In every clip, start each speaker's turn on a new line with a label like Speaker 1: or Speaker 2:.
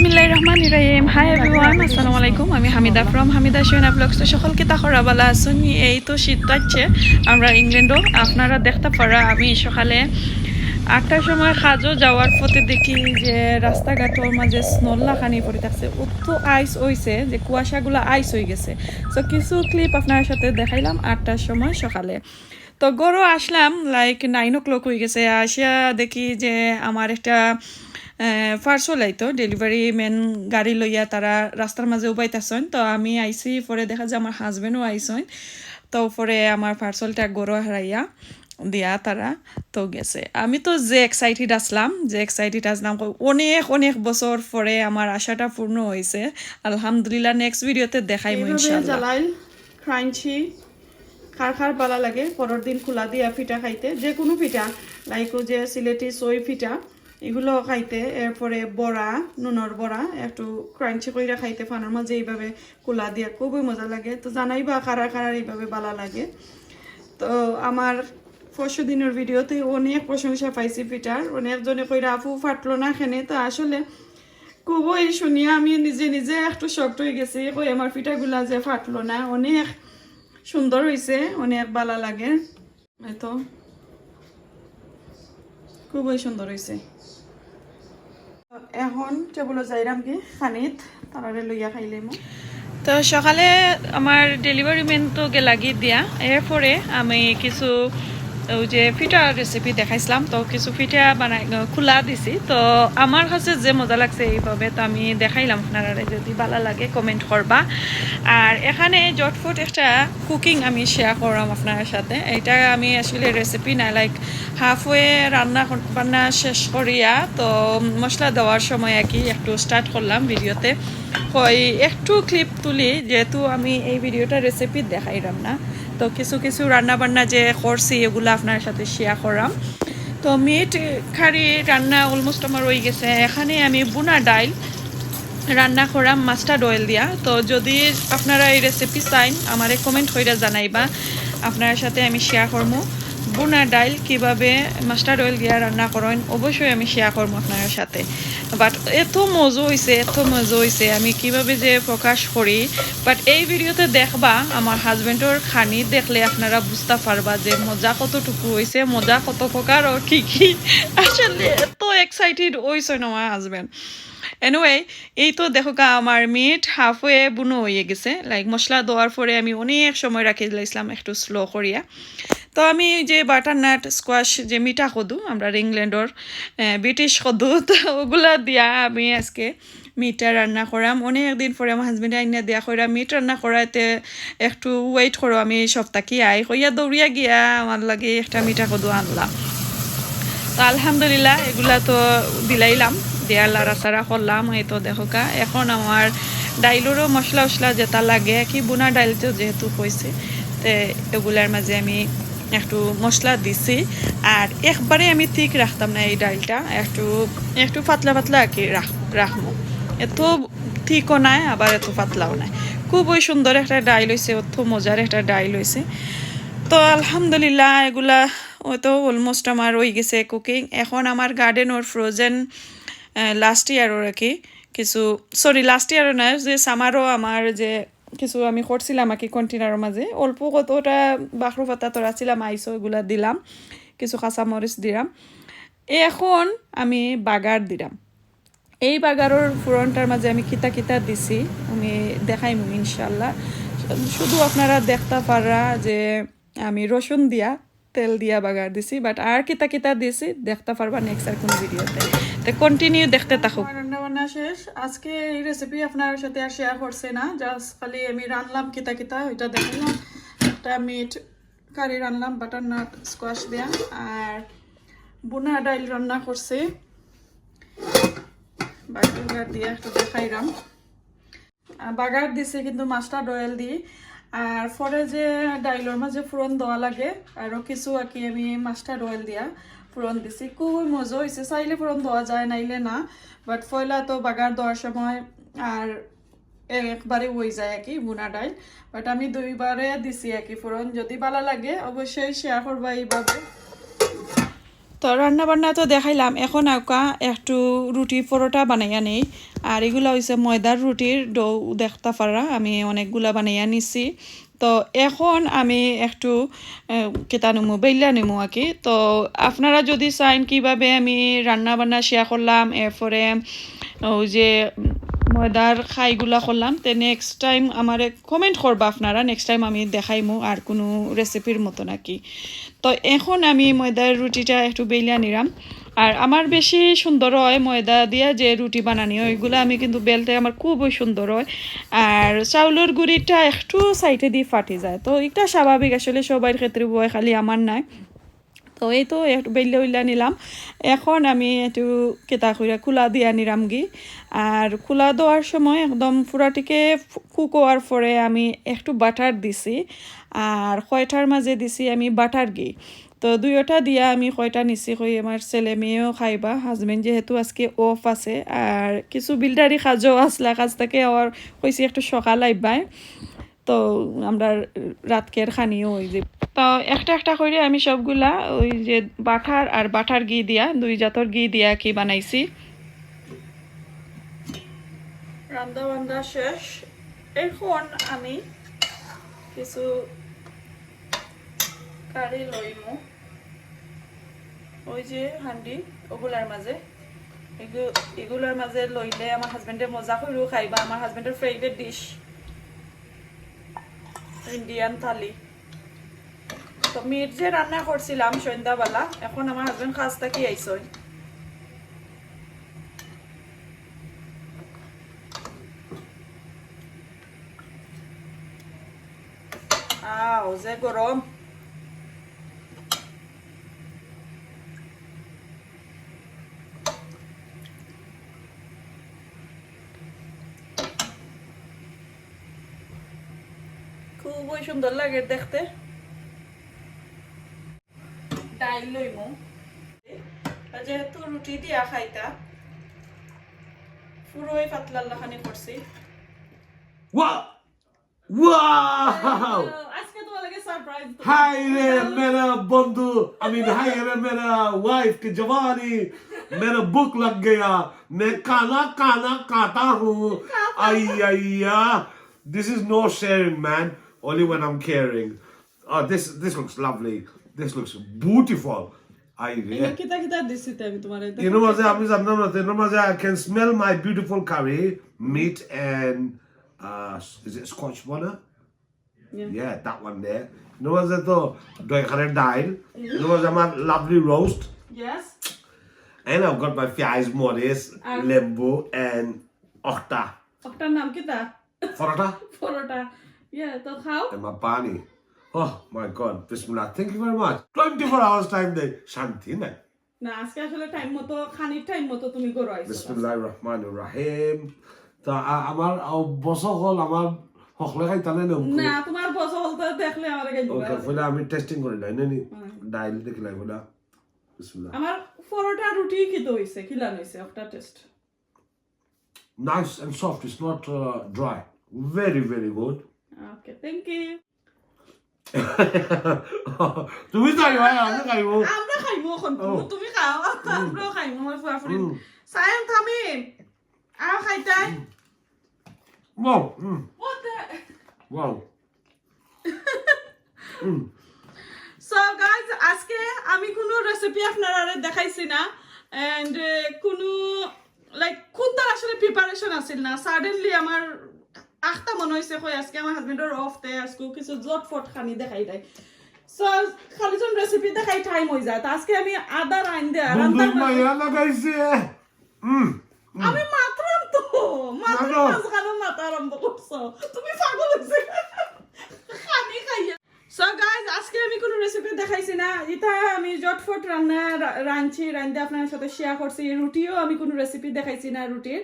Speaker 1: বিসমিল্লাহিররহমানিররহিম। Hi everyone, আসসালামু আলাইকুম। আমি হামিদা ফ্রম হামিদা শোনা ব্লগস। তো সকলকে তাহরা বালা আছেন। এই তো শীত যাচ্ছে আমরা ইংল্যান্ডও। আপনারা দেখতে পারা আমি সকালে 8টার সময় কাজও যাওয়ার পথে দেখি যে রাস্তাঘাটের মাঝে স্নোল্লা খানি পড়ে থাকছে। উত্তু আইস হইছে যে কুয়াশাগুলো আইস হয়ে গেছে। সো কিছু ক্লিপ আপনার সাথে দেখাইলাম 8টার সময় সকালে। তো গরো আসলাম লাইক 9 o'clock হয়ে গেছে। আসিয়া দেখি যে আমার একটা পার্সল আইতো ডেলিভারি ম্যান গাড়ি লইয়া তারা রাস্তার মাঝে উবাইতেছেন। তো আমি আইসি পরে দেখা যায় আমার হাজবেন্ডও আইসেন। তো পরে আমার পার্সলটা গরো হারাইয়া দিয়া তারা তো গেছে। আমি তো যে এক্সাইটেড আসলাম অনেক অনেক বছর পরে আমার আশাটা পূর্ণ হয়েছে আলহামদুলিল্লাহ। নেক্সট ভিডিওতে দেখাইবো ইনশাআল্লাহ। জালাইল ক্রাঞ্চি খার খার ভালো লাগে। পরের দিন খোলা দিয়া পিঠা খাইতে, যে কোনো পিঠা লাইক যে সিলেটি সই পিঠা এগুলো খাইতে, এরপরে বড়া নুনর বড়া একটু ক্রাঞ্চি কইরা খাইতে ফানার মাঝে এইভাবে কুলা দিয়া খুবই মজা লাগে। তো জানাই বা খারা খারার এইভাবে ভালো লাগে। তো আমার পরশু দিনের ভিডিওতে অনেক প্রশংসা পাইছি পিঠার, অনেকজনে কইরা আপু ফাটলো না খেনে। তো আসলে খুবই শুনিয়া আমি নিজে নিজে একটু শক্ত হয়ে গেছি, কই আমার পিঠাগুলা যে ফাটলো না, অনেক সুন্দর হয়েছে, অনেক ভালো লাগে। তো খুবই সুন্দর হয়েছে। এখন টেবুলে যাইরাম কি খানিত তারারে লইয়া খাইলাম। তো সকালে আমার ডেলিভারি ম্যান তো লাগি দিয়া, এরপরে আমি কিছু ওই যে পিঠা রেসিপি দেখাইছিলাম, তো কিছু পিঠা বানাই খোলা দিছি। তো আমার কাছে যে মজা লাগছে এইভাবে তো আমি দেখাইলাম, আপনারা যদি ভালো লাগে কমেন্ট করবা। আর এখানে জটফট একটা কুকিং আমি শেয়ার করলাম আপনার সাথে। এটা আমি আসলে রেসিপি না, লাইক হাফওয়ে রান্না বান্না শেষ করিয়া তো মশলা দেওয়ার সময় আর কি একটু স্টার্ট করলাম ভিডিওতে। ওই একটু ক্লিপ তুলি, যেহেতু আমি এই ভিডিওটা রেসিপি দেখাইলাম না, তো কিছু কিছু রান্না বান্না যে করছি এগুলো আপনার সাথে শেয়ার করলাম। তো মিট খারি রান্না অলমোস্ট আমার হয়ে গেছে। এখানে আমি বুনা ডাইল রান্না করাম মাস্টার্ড অয়েল দিয়া। তো যদি আপনারা এই রেসিপি চাইন আমারে কমেন্ট করে জানাইবা, আপনার সাথে আমি শেয়ার করবো। বুনা ডাইল কিভাবে মাস্টার্ড অয়েল দিয়া রান্না করেন অবশ্যই আমি শেয়ার করবো আপনার সাথে। বাট এত মজা হয়েছে আমি কিভাবে যে প্রকাশ করি। বাট এই ভিডিওতে দেখবা আমার হাজবেন্ডর খানি দেখলে আপনারা বুঝতে পারবা যে মজা কতটুকু হয়েছে, মজা কত প্রকার ও কি কি। আসলে এত এক্সাইটেড হয়েছে না আমার হাজবেন্ড। এনিওয়ে এই তো দেখো আমার মিট হাফওয়ে বুনো হয়ে গেছে। লাইক মশলা দেওয়ার পরে আমি অনেক সময় রাখি দিলাম একটু স্লো করিয়া। তো আমি যে বাটারনাট স্কোয়াশ যে মিঠা কদু আমরা ইংল্যান্ডর ব্রিটিশ কদু, তো ওগুলা দিয়া আমি আজকে মিটটা রান্না করাম। অনেক দিন পরে আমার হাজবেন্ডে আইনা দিয়া কইরা মিট রান্না করাইতে একটু ওয়েট করো, আমি সপ্তাহ কি আই কইয়া দৌড়িয়া গিয়া আমার লাগে একটা মিঠা কদু আনলাম। তো আলহামদুলিল্লাহ এগুলা তো দিলাইলাম, দেয়া লাড়াচাড়া করলাম। এই তো দেখো এখন আমার ডাইলেরও মশলা উশলা যেটা লাগে কি বুনা ডাইল তো যেহেতু হয়েছে, তো এগুলার মাঝে আমি একটু মশলা দিছি। আর একবারে আমি ঠিক রাখতাম না এই ডাইলটা, একটু একটু পাতলা পাতলা আর কি রাখবো। এত ঠিকও নাই আবার এত পাতলাও নাই, খুবই সুন্দর একটা ডাইল হয়েছে, অত মজার একটা ডাইল হয়েছে। তো আলহামদুলিল্লাহ এগুলা ও তো অলমোস্ট আমার হয়ে গেছে কুকিং। এখন আমার গার্ডেন ওর ফ্রোজেন লাস্ট ইয়ারও আর কি কিছু, সরি লাস্ট ইয়ারও না, যে সামারও আমার যে কিছু আমি করছিলাম আর কি কন্টেনারের মাঝে অল্প কতটা বাখরু পাতা তোরা ছিলাম আইসো, এগুলা দিলাম, কিছু কাঁচামরিচ দিলাম। এখন আমি বাগার দিলাম। এই বাগারের ফুরনটার মাঝে আমি কিতা কিতা দিছি আমি দেখাইমু ইনশাল্লাহ। শুধু আপনারা দেখতে পারা যে আমি রসুন দিয়া তেল দিয়া বাগার দিছি, বাট আর কিতা কিতা দিছি দেখতে পারবা নেক্সট আর কোনো ভিডিওতে। তো কন্টিনিউ দেখতে থাকো। রান্না বান্না শেষ। আজকে এই রেসিপি আপনার সাথে আর শেয়ার করছে না, জাস্ট খালি আমি রান্নলাম কিতা কিতা ওইটা দেখালাম। একটা মিট কারি রান্নলাম বাটারনাট স্কোয়াশ দিয়া, আর বুনা ডাইল রান্না করছি বাগার দিয়ে একটু দেখাইলাম। বাগার দিছি কিন্তু মাস্টার্ড অয়েল দিই। আর পরে যে ডাইলের মাঝে ফোড়ন দেওয়া লাগে আরও কিছু আর কি আমি মাস্টার্ড অয়েল দিয়া ফোড়ন দিছি, খুবই মজা হয়েছে। চাইলে ফোড়ন দেওয়া যায় নাইলে না, বাট পয়লা তো বাগার দেওয়ার সময় আর একবারে হয়ে যায় আর কি বুনা ডাইল, বাট আমি দুইবারে দিছি আর কি ফোড়ন। যদি ভালো লাগে অবশ্যই শেয়ার করবা এইভাবে। তো তো রান্না বান্না তো দেখাইলাম, এখন আঁকা একটু রুটি পরোটা বানাইয়া নেই। আর এগুলো হয়েছে ময়দার রুটির ডো, দেখতে পারা আমি অনেকগুলা বানাইয়া নিছি। তো এখন আমি একটু কেতা নেমো বেল্লা নেমো আর কি। তো আপনারা যদি চাইন কীভাবে আমি রান্না বান্না শেয়ার করলাম, এরপরে ওই যে ময়দার খাইগুলা করলাম, তে নেক্সট টাইম আমার কমেন্ট করবা আপনারা, নেক্সট টাইম আমি দেখাইমু আর কোনো রেসিপির মতো নাকি। তো এখন আমি ময়দার রুটিটা একটু বেলিয়া নিলাম। আর আমার বেশি সুন্দর হয় ময়দা দিয়া যে রুটি বানানি, ওইগুলো আমি কিন্তু বেলতে আমার খুবই সুন্দর হয়। আর চাউলের গুঁড়িটা একটু সাইডে দিয়ে ফাটি যায়, তো এটা স্বাভাবিক, আসলে সবার ক্ষেত্রে বয়, খালি আমার নাই। তো এই তো একটু বেল্লা উল্লা নিলাম। এখন আমি একটু কেতা করে খোলা দিয়া নিলাম গি। আর খোলা দেওয়ার সময় একদম পুরাটিকে কুক হওয়ার পরে আমি একটু বাটার দিছি, আর কয়টার মাঝে দিছি আমি বাটার ঘি। তো দুইটা দিয়া আমি কয়টা নিছি, কই আমার ছেলে মেয়েও খাইবা, হাজবেন্ড যেহেতু আজকে অফ আছে, আর কিছু বিল্ডারি কাজও আসলা, কাজ থেকে আর কইছি একটু সকাল আইবাই। তো আমরা রাতকের খানিও ওই যে, তো একটা একটা করে আমি সবগুলা ওই যে বাটার আর বাটার ঘি দিয়া, দুই জাতর ঘি দিয়া কি বানাইছি। রান্না বান্না শেষ, এখন আমি কিছু কারি লইমু ওই যে হান্ডি, ওগুলার মাঝে এগুলার মাঝে লইলে আমার হাজবেন্ডের মজা করেও খাইবা। আমার হাজবেন্ডের ফেভারিট ডিশ ইন্ডিয়ান থালি। তো মিট যে রান্না করছিলাম সন্ধ্যাবেলা, এখন আমার হাজবেন্ড কাজ থেকে আইসই। যে গরম, খুবই সুন্দর লাগে দেখতে। ডাইল লইমু, যেহেতু রুটি দিয়া খাইতা, পুরোই পাতলা লাখানি করছি। আজকে তোমার লাগে সারপ্রাইজ।
Speaker 2: हाय रे मेरा बंधु, हाय रे मेरा वाइफ की जवानी, मेरा बुक लग गया, मैं काना काना काटा हूँ। आइया, this is no sharing man, only when I'm caring. Oh, this looks lovely, this looks beautiful. You know what I can smell my beautiful curry, meat and is it Scotch bonnet? Yeah, that one there. You know what's that though? Do I have a dile? You know what's my lovely roast?
Speaker 1: Yes.
Speaker 2: And I've got my fias moris, lembu and okta.
Speaker 1: Okta naam kita?
Speaker 2: Porota?
Speaker 1: Porota. Yeah, so how?
Speaker 2: And my pani. Oh my God, Bismillah. Thank you very much. 24 hours time day. Shanti, na?
Speaker 1: Na, aske ashole time moto, khani time moto tumi koro aইছো.
Speaker 2: Bismillahirrahmanirrahim. তা আমার বসো হল আমার হকলে খাইতালে
Speaker 1: না, তোমার বসো হল তো দেখলে আমারে গাই দিবা।
Speaker 2: ওকে, ফলে আমি টেস্টিং করি নাই নি ডাইল দেখলাই বলা। বিসমিল্লাহ।
Speaker 1: আমার পরোটা রুটি কিতো হইছে, খিলান হইছে, একটা test.
Speaker 2: Nice and soft, it's not dry. Very very good.
Speaker 1: Okay, thank you.
Speaker 2: তুমি তাই ভাই, আমরা খাইবো।
Speaker 1: আমরা খাইবো এখন, তুমি খাও, আমরা খাইবো আমার ফাফরিন। সায়ন থামি। আর খাইতাই।
Speaker 2: Wow.
Speaker 1: What the?
Speaker 2: Wow.
Speaker 1: So guys, আজকে আমি কোনো রেসিপি আপনারা দেখাইছি না, এন্ড কোনো লাইক খুদার আসলে প্রিপারেশন আছিল না। সাডেনলি আমার আখতা মনে হইছে কই আজকে আমার হাজবেন্ডের অফ তে, আজকে কিছু জটফট খানি দেখাই দেয়। সো খালি জন রেসিপি দেখাই টাইম হই যায়। তো আজকে আমি আদা রাইন দে রান্দার
Speaker 2: মাইয়া লাগাইছে।
Speaker 1: আমি মাত্রাম তো মাত্রাম মাথা আরম্ভ করছো তুমি, পাগল হইছে খানি খাইয়া। সো গাইজ, আজকে আমি কোনো রেসিপি দেখাইছি না, এটা আমি জটফট রাঁধছি আপনার সাথে শেয়ার করছি। রুটিও আমি কোনো রেসিপি দেখাইছি না রুটির।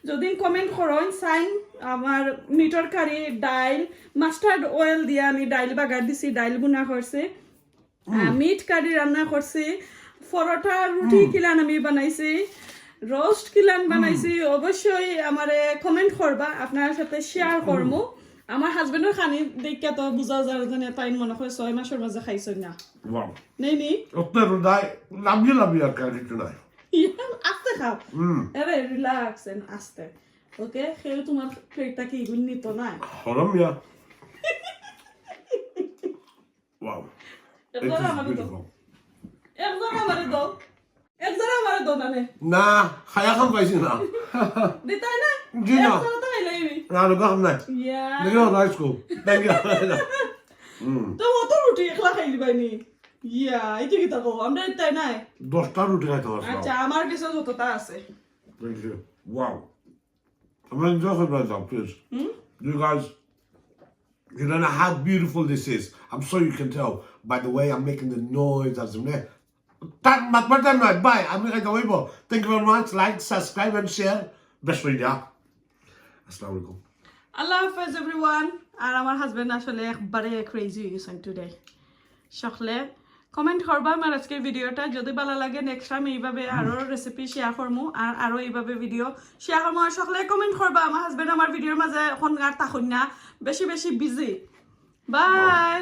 Speaker 1: যদি কমেন্ট করেন সাইন আমার মিটর কারি ডাইল মাস্টার্ড অয়েল দিয়ে আমি ডাইল বাগার দিছি, ডাইল বুনা করছি, মিট কারি রান্না করছি, পরোটা রুটি কিলান আমি বানাইছি, রোস্ট কিলান বানাইছি। অবশ্যই আমারে কমেন্ট করবা, আপনার সাথে শেয়ার করবো। আমার হাজবেন্ডের খানি দেখে তো বুঝা যায় যে তাই মনে হয় 6 মাসের মাঝে খাইছ না
Speaker 2: Wow.
Speaker 1: নেই
Speaker 2: Otter dai, labi আর কাজ নাই।
Speaker 1: আস্তে খাও আরে রিল্যাক্স এন্ড আস্তে ওকে খেয়ে তোমার প্লেটটা কি গুন্নি তো না
Speaker 2: Haram ya. Wow. It is beautiful.
Speaker 1: একজোড়া আমারে দাও না নে
Speaker 2: না খায়া খাম পাইছি না
Speaker 1: দিতাই না
Speaker 2: জি না
Speaker 1: একজোড়া তো লাইবি
Speaker 2: না লোকা খাম নাই
Speaker 1: ইয়া
Speaker 2: দেখো রাইস কো থ্যাংক ইউ
Speaker 1: তো অত রুটি একলা খাইলি বাইনি ইয়া এই কি তা কো আমরা দিতাই নাই
Speaker 2: 10টা রুটি খাইতে পারছি
Speaker 1: আচ্ছা আমার কাছে যতটা আছে
Speaker 2: thank you wow I'm enjoying myself, please. You guys, you don't know how beautiful this is. I'm sure you can tell by the way I'm making the noise as I'm there. Bye. I'm going to go. Thank you very much. Like, subscribe, and share. Best video. Assalamualaikum.
Speaker 1: Allah Hafiz everyone. আর আমার husband আসলে একবারে crazy হয়ে গেছেন today সকলে comment করবা আমার আজকের ভিডিওটা যদি ভালো লাগে নেক্সট টাইম এইভাবে আরো রেসিপি শেয়ার করমু আর আরো এইভাবে ভিডিও শেয়ার করমু আর সকলে কমেন্ট করবা আমার হাজবেন্ড আমার ভিডিওর মাঝে এখন আর তখন না বেশি বেশি বিজি বাই